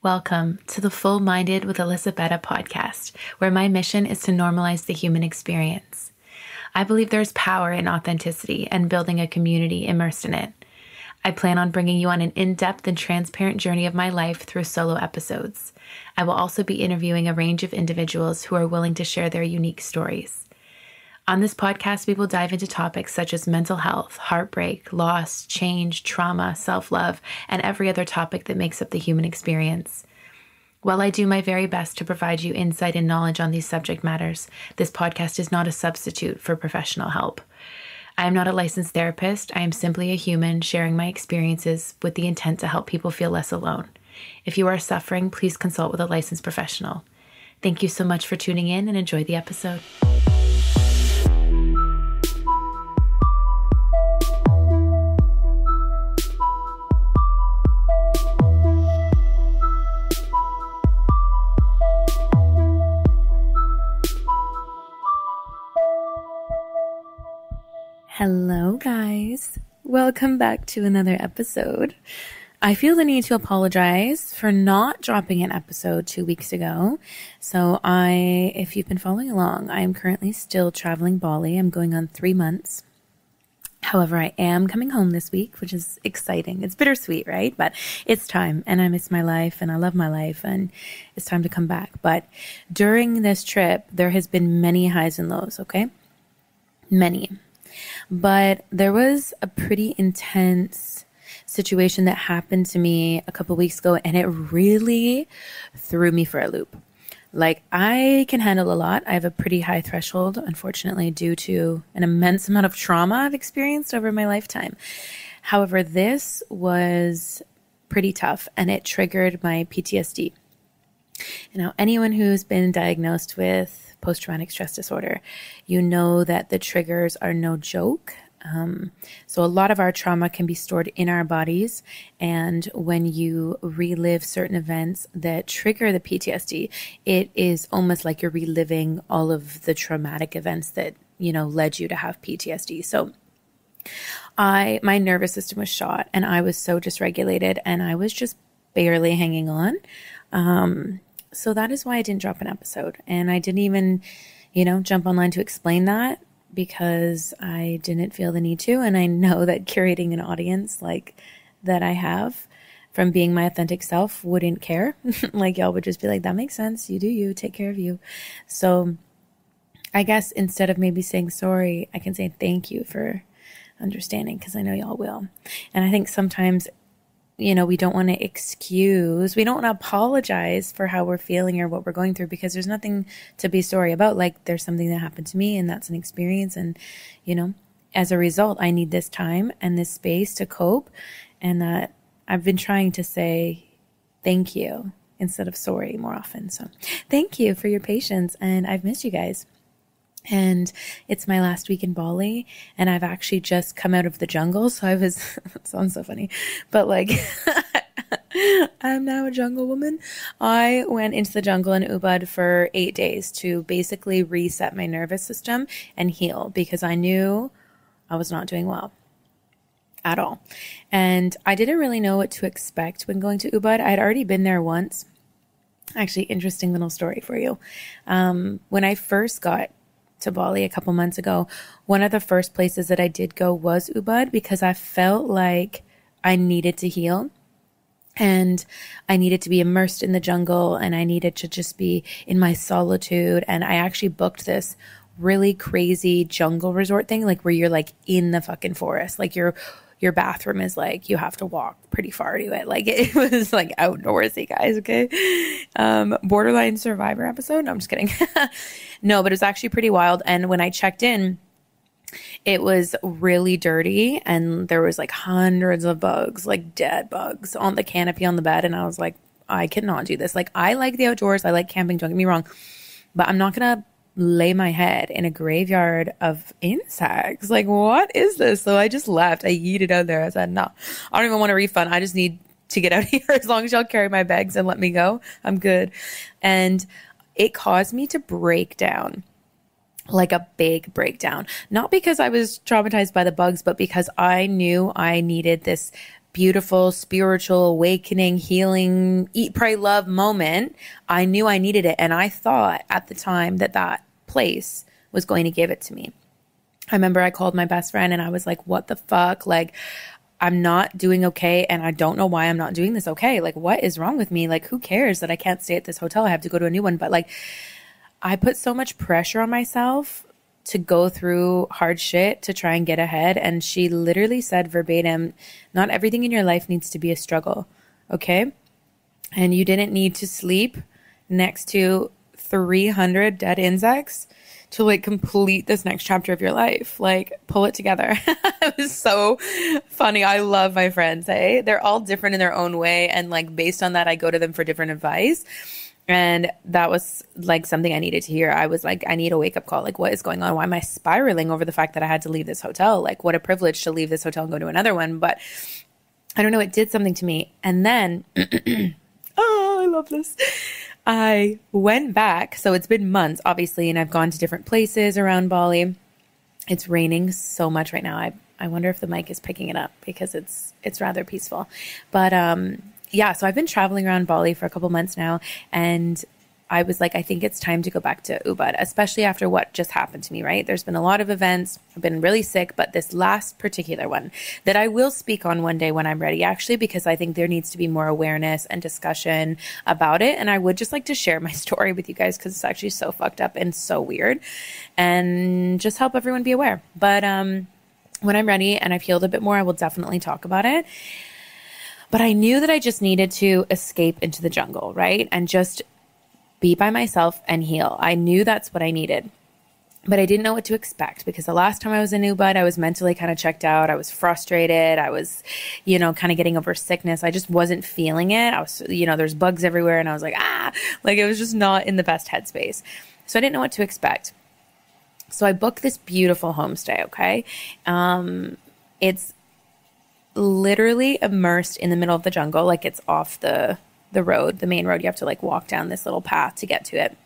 Welcome to the Full Minded with Alyssa Bette podcast, where my mission is to normalize the human experience. I believe there's power in authenticity and building a community immersed in it. I plan on bringing you on an in-depth and transparent journey of my life through solo episodes. I will also be interviewing a range of individuals who are willing to share their unique stories. On this podcast, we will dive into topics such as mental health, heartbreak, loss, change, trauma, self-love, and every other topic that makes up the human experience. While I do my very best to provide you insight and knowledge on these subject matters, this podcast is not a substitute for professional help. I am not a licensed therapist. I am simply a human sharing my experiences with the intent to help people feel less alone. If you are suffering, please consult with a licensed professional. Thank you so much for tuning in and enjoy the episode. Hello guys, welcome back to another episode. I feel the need to apologize for not dropping an episode 2 weeks ago. So if you've been following along, I am currently still traveling Bali. I'm going on 3 months. However, I am coming home this week, which is exciting. It's bittersweet, right? But it's time, and I miss my life and I love my life, and it's time to come back. But during this trip, there has been many highs and lows, okay? Many. But there was a pretty intense situation that happened to me a couple weeks ago, and it really threw me for a loop. Like, I can handle a lot. I have a pretty high threshold, unfortunately, due to an immense amount of trauma I've experienced over my lifetime. However, this was pretty tough, and it triggered my PTSD. Now, anyone who's been diagnosed with post-traumatic stress disorder, you know that the triggers are no joke. So a lot of our trauma can be stored in our bodies. And when you relive certain events that trigger the PTSD, it is almost like you're reliving all of the traumatic events that, led you to have PTSD. So my nervous system was shot, and I was so dysregulated, and I was just barely hanging on. So that is why I didn't drop an episode. And I didn't even, jump online to explain that, because I didn't feel the need to. And I know that curating an audience like that I have from being my authentic self wouldn't care. Like, y'all would just be like, that makes sense. You do you, take care of you. So I guess instead of maybe saying sorry, I can say thank you for understanding, because I know y'all will. And I think sometimes we don't want to we don't want to apologize for how we're feeling or what we're going through, because there's nothing to be sorry about. Like, there's something that happened to me, and that's an experience. And, as a result, I need this time and this space to cope. And that I've been trying to say thank you instead of sorry more often. So thank you for your patience. And I've missed you guys. And it's my last week in Bali, and I've actually just come out of the jungle. So it sounds so funny, but like, I'm now a jungle woman. I went into the jungle in Ubud for 8 days to basically reset my nervous system and heal, because I knew I was not doing well at all. And I didn't really know what to expect when going to Ubud. I'd already been there once. Actually, interesting little story for you. When I first got to Bali a couple months ago, one of the first places that I did go was Ubud, because I felt like I needed to heal, and I needed to be immersed in the jungle, and I needed to just be in my solitude. And I actually booked this really crazy jungle resort thing, like where you're like in the fucking forest, like your bathroom is like, you have to walk pretty far to it. Like, it was like outdoorsy, guys. Okay. Borderline survivor episode. No, I'm just kidding. No, but it was actually pretty wild. And when I checked in, it was really dirty, and there was like hundreds of bugs, like dead bugs on the canopy on the bed. And I was like, I cannot do this. Like, I like the outdoors. I like camping. Don't get me wrong, but I'm not going to lay my head in a graveyard of insects. Like, what is this? So I just left. I yeeted out there. I said, no, I don't even want a refund. I just need to get out of here. As long as y'all carry my bags and let me go, I'm good. And it caused me to break down, like a big breakdown. Not because I was traumatized by the bugs, but because I knew I needed this beautiful, spiritual, awakening, healing, eat, pray, love moment, I knew I needed it. And I thought at the time that that place was going to give it to me. I remember I called my best friend and I was like, what the fuck? Like, I'm not doing okay. And I don't know why I'm not doing this okay. Like, what is wrong with me? Like, who cares that I can't stay at this hotel? I have to go to a new one. But like, I put so much pressure on myself to go through hard shit to try and get ahead. And she literally said verbatim, not everything in your life needs to be a struggle. Okay. And you didn't need to sleep next to 300 dead insects to like complete this next chapter of your life. Like, pull it together. It was so funny. I love my friends. Hey, they're all different in their own way. And like, based on that, I go to them for different advice. And that was like something I needed to hear. I was like, I need a wake up call. Like, what is going on? Why am I spiraling over the fact that I had to leave this hotel? Like, what a privilege to leave this hotel and go to another one. But I don't know. It did something to me. And then, oh, I love this. I went back. So it's been months, obviously, and I've gone to different places around Bali. It's raining so much right now. I wonder if the mic is picking it up because it's rather peaceful. But yeah, so I've been traveling around Bali for a couple months now, and I was like, I think it's time to go back to Ubud, especially after what just happened to me, right? There's been a lot of events. I've been really sick, but this last particular one that I will speak on one day when I'm ready, actually, because I think there needs to be more awareness and discussion about it. And I would just like to share my story with you guys because it's actually so fucked up and so weird, and just help everyone be aware. But when I'm ready and I've healed a bit more, I will definitely talk about it. But I knew that I just needed to escape into the jungle, right? And just be by myself and heal. I knew that's what I needed, but I didn't know what to expect because the last time I was in Ubud, I was mentally kind of checked out. I was frustrated. I was, kind of getting over sickness. I just wasn't feeling it. I was, there's bugs everywhere. And I was like, like it was just not in the best headspace. So I didn't know what to expect. So I booked this beautiful homestay. Okay. It's literally immersed in the middle of the jungle. Like, it's off the road, the main road. You have to like walk down this little path to get to it.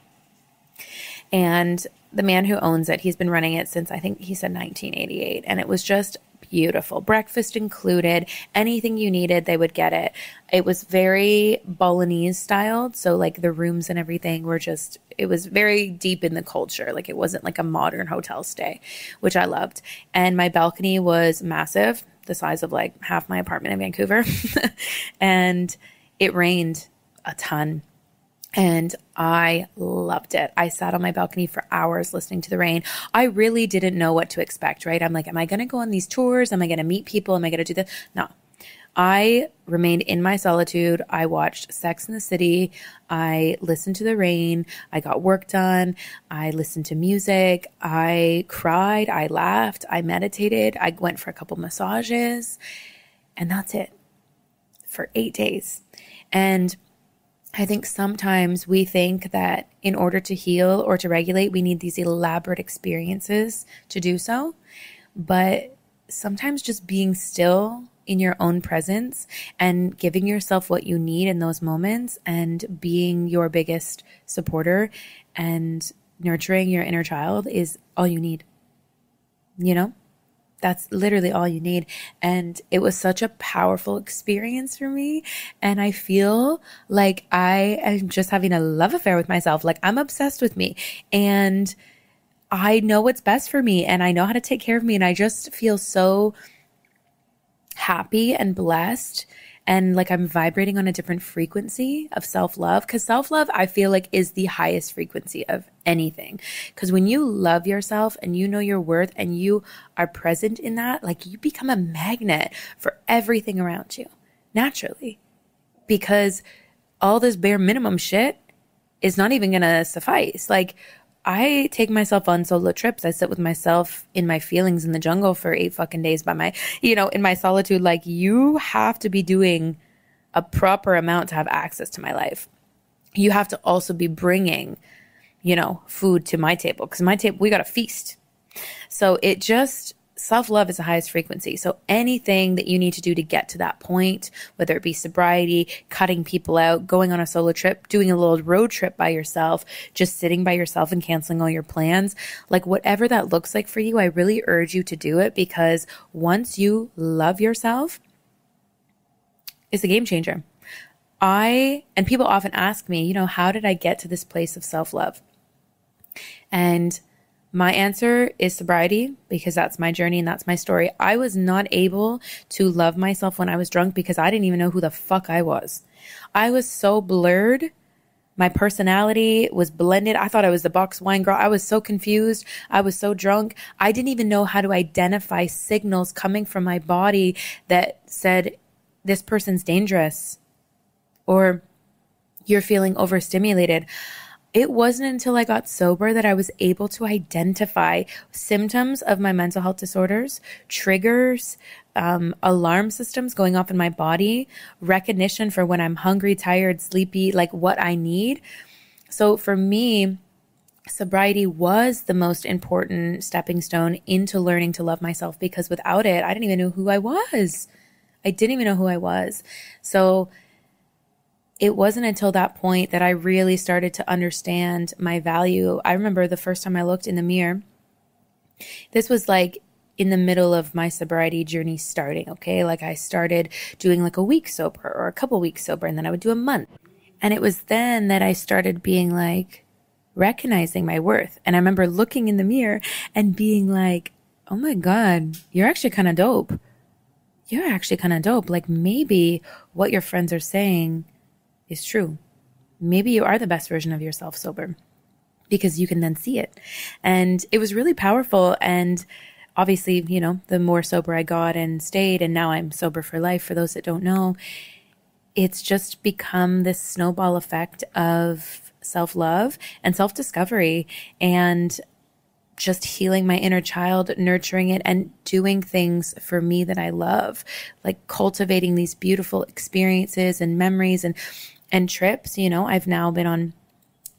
And the man who owns it, he's been running it since, I think he said 1988. And it was just beautiful. Breakfast included. Anything you needed, they would get it. It was very Balinese styled. So like the rooms and everything were just, it was very deep in the culture. Like, it wasn't like a modern hotel stay, which I loved. And my balcony was massive, the size of like half my apartment in Vancouver. And it rained a ton. And I loved it. I sat on my balcony for hours listening to the rain. I really didn't know what to expect, right? I'm like, am I going to go on these tours? Am I going to meet people? Am I going to do this? No. I remained in my solitude. I watched Sex and the City. I listened to the rain. I got work done. I listened to music. I cried. I laughed. I meditated. I went for a couple massages. And that's it for 8 days. And I think sometimes we think that in order to heal or to regulate, we need these elaborate experiences to do so. But sometimes just being still in your own presence and giving yourself what you need in those moments and being your biggest supporter and nurturing your inner child is all you need. That's literally all you need. And it was such a powerful experience for me. And I feel like I am just having a love affair with myself. Like, I'm obsessed with me and I know what's best for me and I know how to take care of me. And I just feel so happy and blessed. And like, I'm vibrating on a different frequency of self-love, because self-love, I feel like, is the highest frequency of anything. Because when you love yourself and you know your worth and you are present in that, like, you become a magnet for everything around you naturally, because all this bare minimum shit is not even going to suffice. Like, I take myself on solo trips. I sit with myself in my feelings in the jungle for 8 fucking days by my, in my solitude. Like, you have to be doing a proper amount to have access to my life. You have to also be bringing, food to my table, because my table, we got a feast. So it just, self-love is the highest frequency. So anything that you need to do to get to that point, whether it be sobriety, cutting people out, going on a solo trip, doing a little road trip by yourself, just sitting by yourself and canceling all your plans, like whatever that looks like for you, I really urge you to do it, because once you love yourself, is a game changer. And people often ask me, how did I get to this place of self-love? And my answer is sobriety, because that's my journey and that's my story. I was not able to love myself when I was drunk because I didn't even know who the fuck I was. I was so blurred. My personality was blended. I thought I was the box wine girl. I was so confused. I was so drunk. I didn't even know how to identify signals coming from my body that said, this person's dangerous, or you're feeling overstimulated. It wasn't until I got sober that I was able to identify symptoms of my mental health disorders, triggers, alarm systems going off in my body, recognition for when I'm hungry, tired, sleepy, like what I need. So for me, sobriety was the most important stepping stone into learning to love myself, because without it, I didn't even know who I was. So it wasn't until that point that I really started to understand my value. I remember the first time I looked in the mirror, this was like in the middle of my sobriety journey starting, okay? Like I started doing like a week sober or a couple weeks sober, and then I would do a month. And it was then that I started being like, recognizing my worth. And I remember looking in the mirror and being like, oh my God, you're actually kind of dope. Like maybe what your friends are saying is true. Maybe you are the best version of yourself sober, because you can then see it. And it was really powerful. And obviously, the more sober I got and stayed, and now I'm sober for life, for those that don't know, it's just become this snowball effect of self-love and self-discovery and just healing my inner child, nurturing it, and doing things for me that I love, like cultivating these beautiful experiences and memories and trips. I've now been on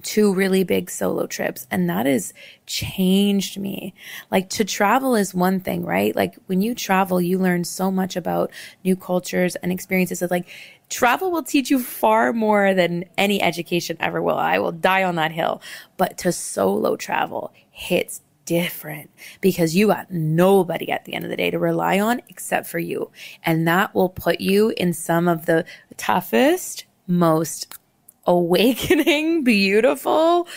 2 really big solo trips, and that has changed me. Like, to travel is one thing, right? Like when you travel, you learn so much about new cultures and experiences. It's like travel will teach you far more than any education ever will. I will die on that hill. But to solo travel hits different, because you got nobody at the end of the day to rely on except for you. And that will put you in some of the toughest, most awakening, beautiful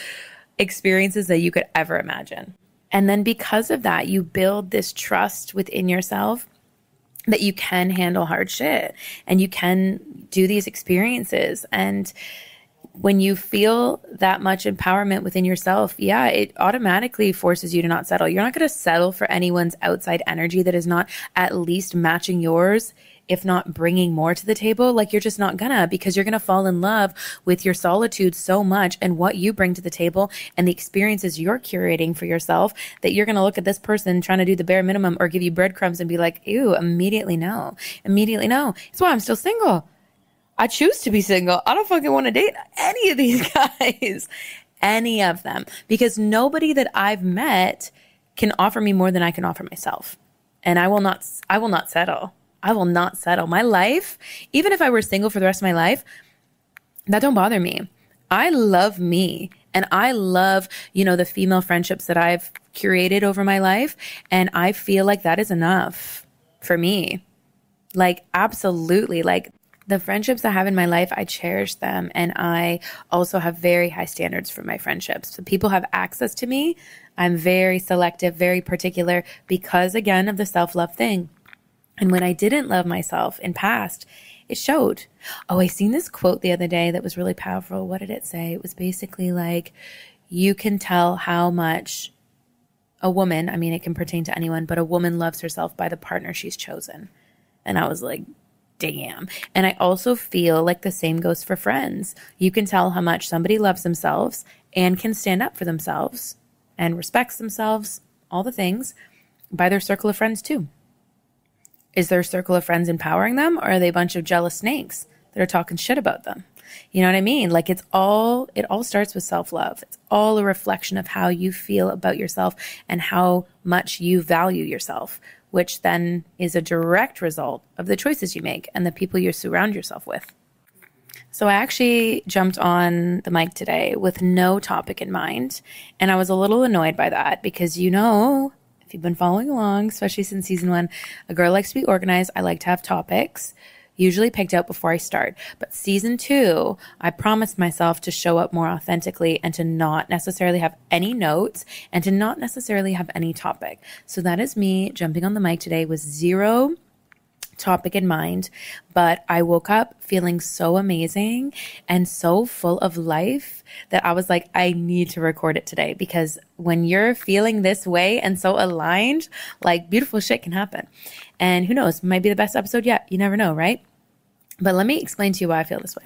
experiences that you could ever imagine. And then because of that, you build this trust within yourself that you can handle hard shit and you can do these experiences. And when you feel that much empowerment within yourself, it automatically forces you to not settle. You're not going to settle for anyone's outside energy that is not at least matching yours, if not bringing more to the table. Like, you're just not gonna, because you're gonna fall in love with your solitude so much and what you bring to the table and the experiences you're curating for yourself, that you're gonna look at this person trying to do the bare minimum or give you breadcrumbs and be like, ew, immediately no. That's why I'm still single. I choose to be single. I don't fucking want to date any of these guys, any of them, because nobody that I've met can offer me more than I can offer myself. And I will not settle. I will not settle. My life, even if I were single for the rest of my life, that don't bother me. I love me, and I love, the female friendships that I've curated over my life. And I feel like that is enough for me. Like, absolutely. Like, the friendships I have in my life, I cherish them. And I also have very high standards for my friendships. So people have access to me. I'm very selective, very particular, because, again, of the self-love thing. And when I didn't love myself in past, it showed. Oh, I seen this quote the other day that was really powerful. What did it say? It was basically like, you can tell how much a woman, I mean, it can pertain to anyone, but a woman loves herself by the partner she's chosen. And I was like, damn. And I also feel like the same goes for friends. You can tell how much somebody loves themselves and can stand up for themselves and respects themselves, all the things, by their circle of friends too. Is their circle of friends empowering them, or are they a bunch of jealous snakes that are talking shit about them? You know what I mean? Like, it all starts with self-love. It's all a reflection of how you feel about yourself and how much you value yourself, which then is a direct result of the choices you make and the people you surround yourself with. So I actually jumped on the mic today with no topic in mind. And I was a little annoyed by that, because, if you've been following along, especially since season 1, a girl likes to be organized. I like to have topics. usually picked out before I start. But season 2, I promised myself to show up more authentically and to not necessarily have any notes and to not necessarily have any topic. So that is me jumping on the mic today with zero topic in mind, but I woke up feeling so amazing and so full of life that I was like, I need to record it today, because when you're feeling this way and so aligned, like beautiful shit can happen. And who knows, might be the best episode yet. You never know, right? But let me explain to you why I feel this way.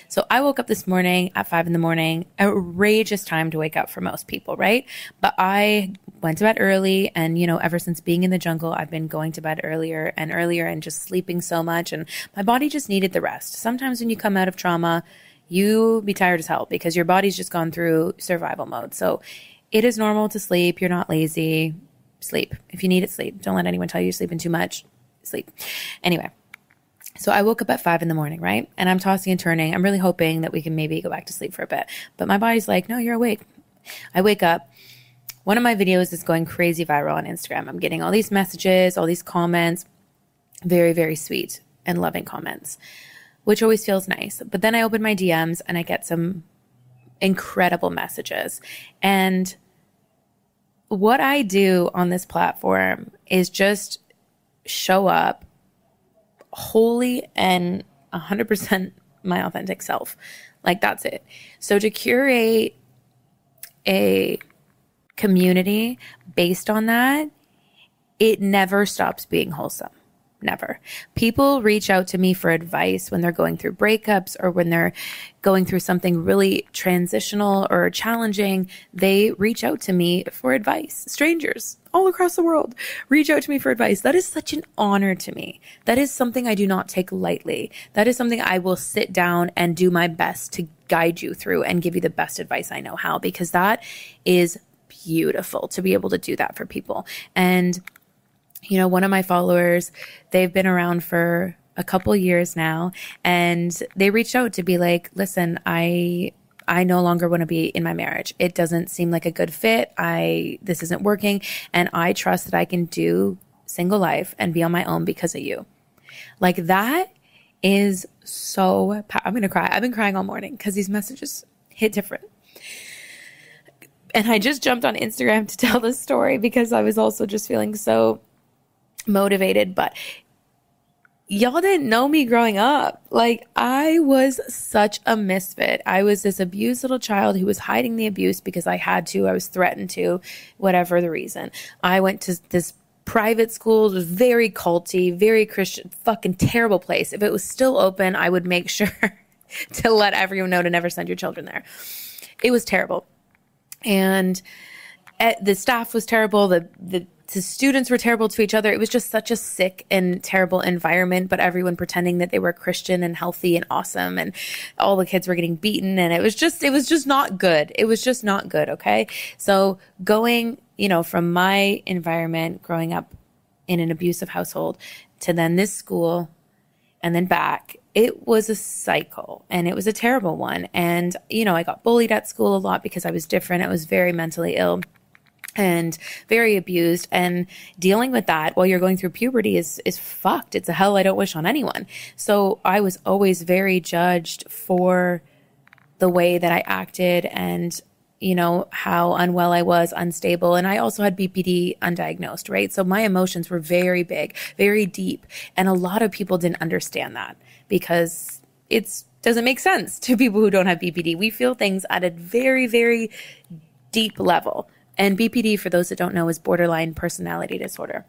So I woke up this morning at 5 a.m, outrageous time to wake up for most people, right? But I went to bed early, and, ever since being in the jungle, I've been going to bed earlier and just sleeping so much, and my body just needed the rest. Sometimes when you come out of trauma, you be tired as hell because your body's just gone through survival mode. So it is normal to sleep. You're not lazy. Sleep. If you need it, sleep. Don't let anyone tell you you're sleeping too much. Sleep. Anyway. So I woke up at 5 a.m, right? And I'm tossing and turning. I'm really hoping that we can maybe go back to sleep for a bit. But my body's like, no, you're awake. I wake up. One of my videos is going crazy viral on Instagram. I'm getting all these messages, all these comments, very, very sweet and loving comments, which always feels nice. But then I open my DMs and I get some incredible messages. And what I do on this platform is just show up wholly and 100% my authentic self. Like, that's it. So to curate a community based on that, it never stops being wholesome. Never. People reach out to me for advice when they're going through breakups or when they're going through something really transitional or challenging. They reach out to me for advice. Strangers all across the world reach out to me for advice. That is such an honor to me. That is something I do not take lightly. That is something I will sit down and do my best to guide you through and give you the best advice I know how, because that is beautiful to be able to do that for people. And one of my followers, they've been around for a couple years now, and they reached out to be like, listen, I no longer want to be in my marriage. It doesn't seem like a good fit. This isn't working. And I trust that I can do single life and be on my own because of you. Like, that is so, I'm going to cry. I've been crying all morning because these messages hit different. And I just jumped on Instagram to tell this story because I was also just feeling so motivated. But y'all didn't know me growing up. Like, I was such a misfit. I was this abused little child who was hiding the abuse because I had to. I was threatened to, whatever the reason. I went to this private school. It was very culty, very Christian, fucking terrible place. If it was still open, I would make sure to let everyone know to never send your children there. It was terrible. And the staff was terrible. The students were terrible to each other. It was just such a sick and terrible environment, but everyone pretending that they were Christian and healthy and awesome. And all the kids were getting beaten. And it was just not good. It was just not good. Okay. So going, from my environment, growing up in an abusive household, to then this school and then back, it was a cycle, and it was a terrible one. And, I got bullied at school a lot because I was different. I was very mentally ill and very abused, and dealing with that while you're going through puberty is fucked. It's a hell I don't wish on anyone. So I was always very judged for the way that I acted and, how unwell I was, unstable. And I also had BPD undiagnosed, right? So my emotions were very big, very deep. And a lot of people didn't understand that because it doesn't make sense to people who don't have BPD. We feel things at a very, very deep level. And BPD, for those that don't know, is borderline personality disorder.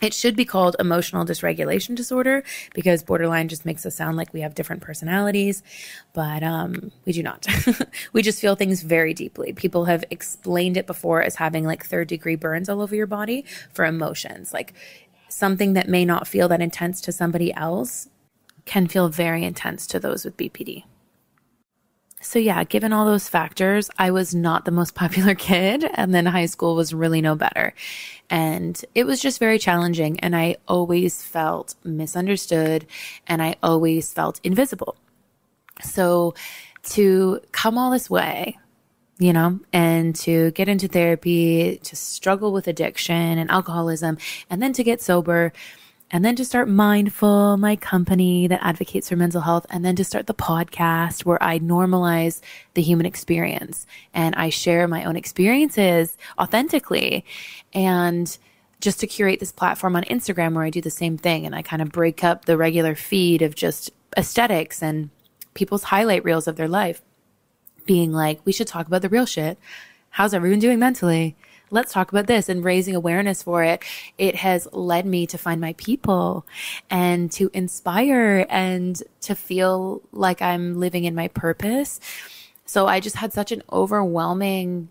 It should be called emotional dysregulation disorder because borderline just makes us sound like we have different personalities, but we do not. We just feel things very deeply. People have explained it before as having like third-degree burns all over your body for emotions. Like, something that may not feel that intense to somebody else can feel very intense to those with BPD. So yeah, given all those factors, I was not the most popular kid, and then high school was really no better. And it was just very challenging, and I always felt misunderstood, and I always felt invisible. So to come all this way, and to get into therapy, to struggle with addiction and alcoholism, and then to get sober, and then to start Mindful, my company that advocates for mental health, and then to start the podcast where I normalize the human experience and I share my own experiences authentically, and just to curate this platform on Instagram where I do the same thing and I kind of break up the regular feed of just aesthetics and people's highlight reels of their life, being like, we should talk about the real shit. How's everyone doing mentally? Let's talk about this, and raising awareness for it. It has led me to find my people and to inspire and to feel like I'm living in my purpose. So I just had such an overwhelming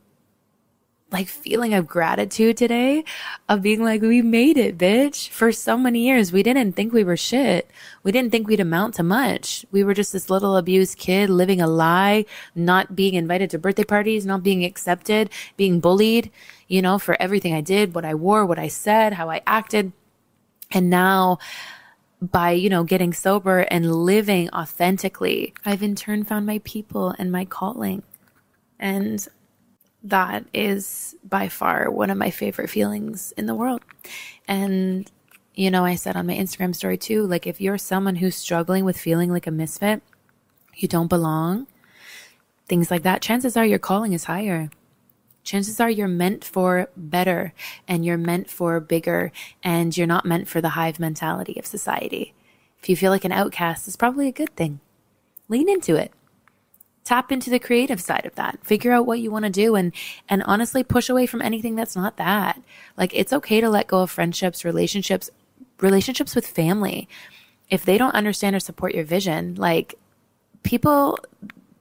feeling of gratitude today, of being like, we made it, bitch. For so many years, we didn't think we were shit. We didn't think we'd amount to much. We were just this little abused kid living a lie, not being invited to birthday parties, not being accepted, being bullied, for everything I did, what I wore, what I said, how I acted. And now by, getting sober and living authentically, I've in turn found my people and my calling. And that is by far one of my favorite feelings in the world. And, I said on my Instagram story too, if you're someone who's struggling with feeling like a misfit, you don't belong, things like that, chances are your calling is higher. Chances are you're meant for better, and you're meant for bigger, and you're not meant for the hive mentality of society. If you feel like an outcast, it's probably a good thing. Lean into it. Tap into the creative side of that. Figure out what you want to do, and honestly push away from anything that's not that. It's okay to let go of friendships, relationships with family. If they don't understand or support your vision, people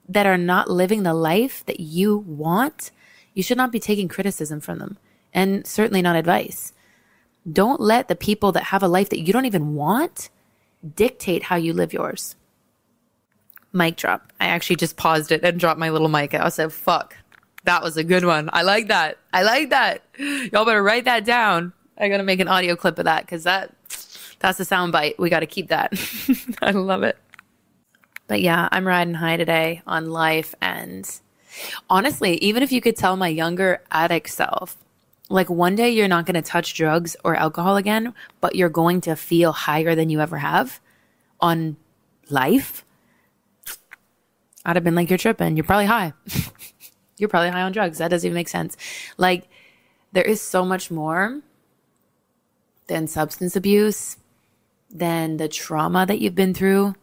that are not living the life that you want, you should not be taking criticism from them, and certainly not advice. Don't let the people that have a life that you don't even want dictate how you live yours. Mic drop. I actually just paused it and dropped my little mic. I said, fuck, that was a good one. I like that. Y'all better write that down. I got to make an audio clip of that, because that's a sound bite. We got to keep that. I love it. But yeah, I'm riding high today on life. And honestly, even if you could tell my younger addict self, one day you're not going to touch drugs or alcohol again, but you're going to feel higher than you ever have on life, I'd have been like, you're tripping. You're probably high. You're probably high on drugs. That doesn't even make sense. There is so much more than substance abuse, than the trauma that you've been through,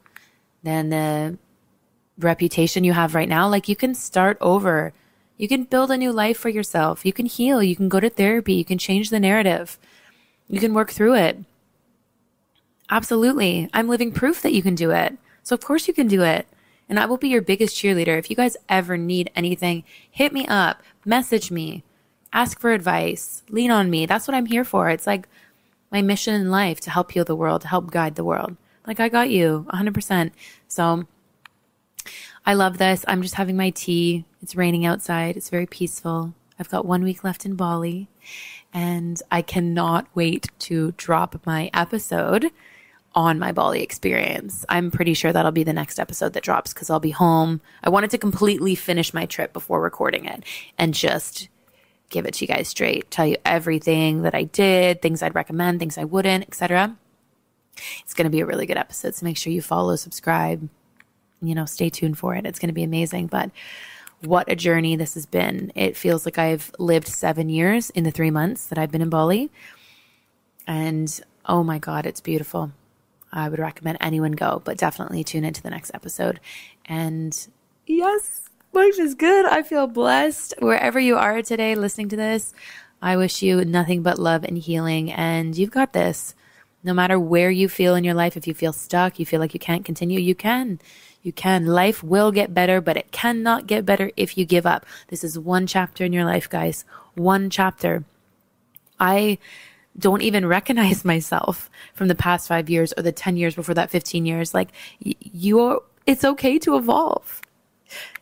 than the reputation you have right now. You can start over. You can build a new life for yourself. You can heal. You can go to therapy. You can change the narrative. You can work through it. Absolutely. I'm living proof that you can do it. So of course you can do it. And I will be your biggest cheerleader. If you guys ever need anything, hit me up, message me, ask for advice, lean on me. That's what I'm here for. It's my mission in life, to help heal the world, to help guide the world. I got you 100%. So I love this. I'm just having my tea. It's raining outside. It's very peaceful. I've got 1 week left in Bali, and I cannot wait to drop my episode on my Bali experience. I'm pretty sure that'll be the next episode that drops, because I'll be home. I wanted to completely finish my trip before recording it and just give it to you guys straight, tell you everything that I did, things I'd recommend, things I wouldn't, etc. It's going to be a really good episode, so make sure you follow, subscribe, stay tuned for it. It's going to be amazing. But what a journey this has been. It feels like I've lived 7 years in the 3 months that I've been in Bali. And oh my God, it's beautiful. I would recommend anyone go, but definitely tune into the next episode. And yes, life is good. I feel blessed. Wherever you are today listening to this, I wish you nothing but love and healing, and you've got this. No matter where you feel in your life, if you feel stuck, you feel like you can't continue, you can. You can. Life will get better, but it cannot get better if you give up. This is one chapter in your life, guys. One chapter. I don't even recognize myself from the past 5 years or the 10 years before that, 15 years. It's okay to evolve.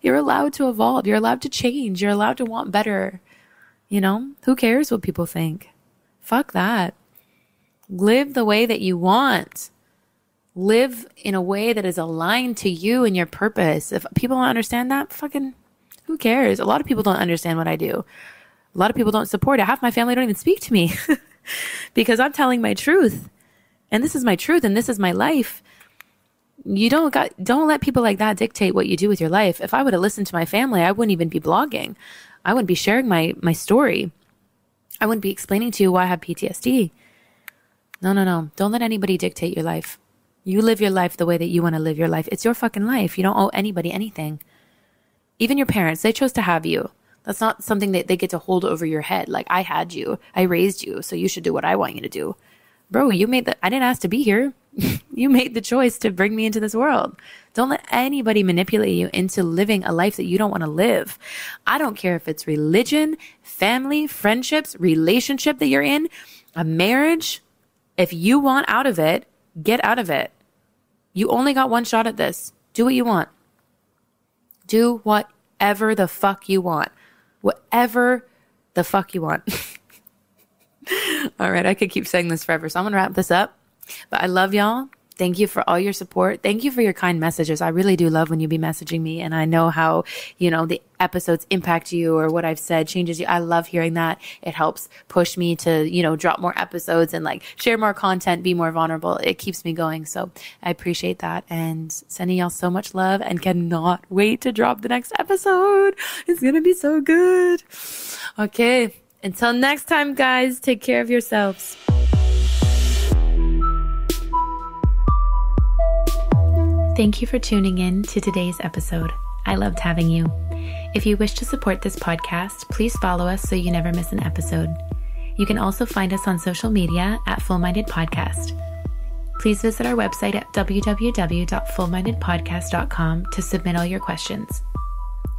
You're allowed to evolve. You're allowed to change. You're allowed to want better. Who cares what people think? Fuck that. Live the way that you want. Live in a way that is aligned to you and your purpose. If people don't understand that, fucking who cares? A lot of people don't understand what I do. A lot of people don't support it. Half my family don't even speak to me because I'm telling my truth. and this is my truth and this is my life. You don't let people like that dictate what you do with your life. If I would have listened to my family, I wouldn't even be blogging. I wouldn't be sharing my story. I wouldn't be explaining to you why I have PTSD. No. Don't let anybody dictate your life. You live your life the way that you want to live your life. It's your fucking life. You don't owe anybody anything. Even your parents, they chose to have you. That's not something that they get to hold over your head. Like, I had you, I raised you, so you should do what I want you to do. Bro, I didn't ask to be here. You made the choice to bring me into this world. Don't let anybody manipulate you into living a life that you don't want to live. I don't care if it's religion, family, friendships, relationship that you're in, a marriage. If you want out of it, get out of it. You only got one shot at this. Do what you want. Do whatever the fuck you want. Whatever the fuck you want. All right, I could keep saying this forever, so I'm going to wrap this up. But I love y'all. Thank you for all your support. Thank you for your kind messages. I really do love when you be messaging me, and I know how, the episodes impact you or what I've said changes you. I love hearing that. It helps push me to, drop more episodes and share more content, be more vulnerable. It keeps me going. So I appreciate that, and sending y'all so much love, and cannot wait to drop the next episode. It's going to be so good. Okay. Until next time, guys, take care of yourselves. Thank you for tuning in to today's episode. I loved having you. If you wish to support this podcast, please follow us so you never miss an episode. You can also find us on social media at Full Minded Podcast. Please visit our website at www.fullmindedpodcast.com to submit all your questions.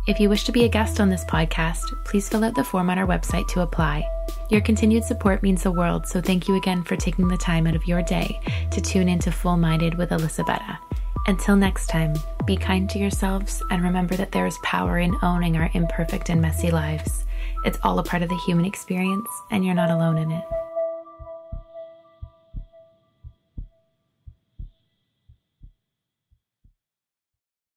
If you wish to be a guest on this podcast, please fill out the form on our website to apply. Your continued support means the world, so thank you again for taking the time out of your day to tune into Full Minded with Alyssa Bette. Until next time, be kind to yourselves and remember that there is power in owning our imperfect and messy lives. It's all a part of the human experience, and you're not alone in it.